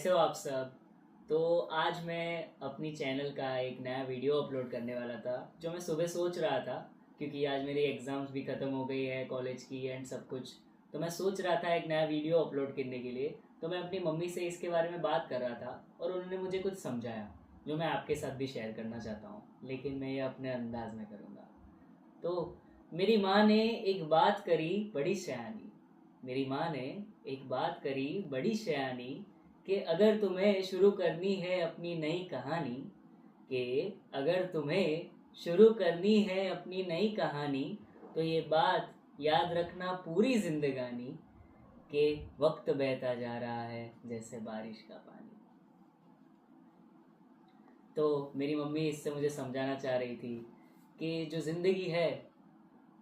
कैसे हो आप सब। तो आज मैं अपनी चैनल का एक नया वीडियो अपलोड करने वाला था, जो मैं सुबह सोच रहा था, क्योंकि आज मेरी एग्ज़ाम्स भी ख़त्म हो गई है कॉलेज की एंड सब कुछ। तो मैं सोच रहा था एक नया वीडियो अपलोड करने के लिए। तो मैं अपनी मम्मी से इसके बारे में बात कर रहा था और उन्होंने मुझे कुछ समझाया, जो मैं आपके साथ भी शेयर करना चाहता हूँ, लेकिन मैं ये अपने अंदाज में करूँगा। तो मेरी माँ ने एक बात करी बड़ी शयानी। मेरी माँ ने एक बात करी बड़ी शयानी, कि अगर तुम्हें शुरू करनी है अपनी नई कहानी, कि अगर तुम्हें शुरू करनी है अपनी नई कहानी, तो ये बात याद रखना पूरी जिंदगानी, कि वक्त बहता जा रहा है जैसे बारिश का पानी। तो मेरी मम्मी इससे मुझे समझाना चाह रही थी कि जो ज़िंदगी है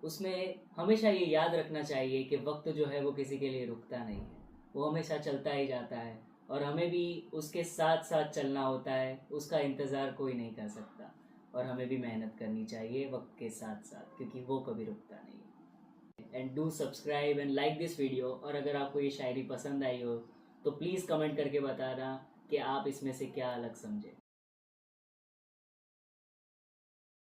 उसमें हमेशा ये याद रखना चाहिए कि वक्त जो है वो किसी के लिए रुकता नहीं है, वो हमेशा चलता ही जाता है और हमें भी उसके साथ साथ चलना होता है, उसका इंतज़ार कोई नहीं कर सकता। और हमें भी मेहनत करनी चाहिए वक्त के साथ साथ, क्योंकि वो कभी रुकता नहीं है। And do subscribe and like this video. और अगर आपको ये शायरी पसंद आई हो तो प्लीज़ कमेंट करके बताना कि आप इसमें से क्या अलग समझे।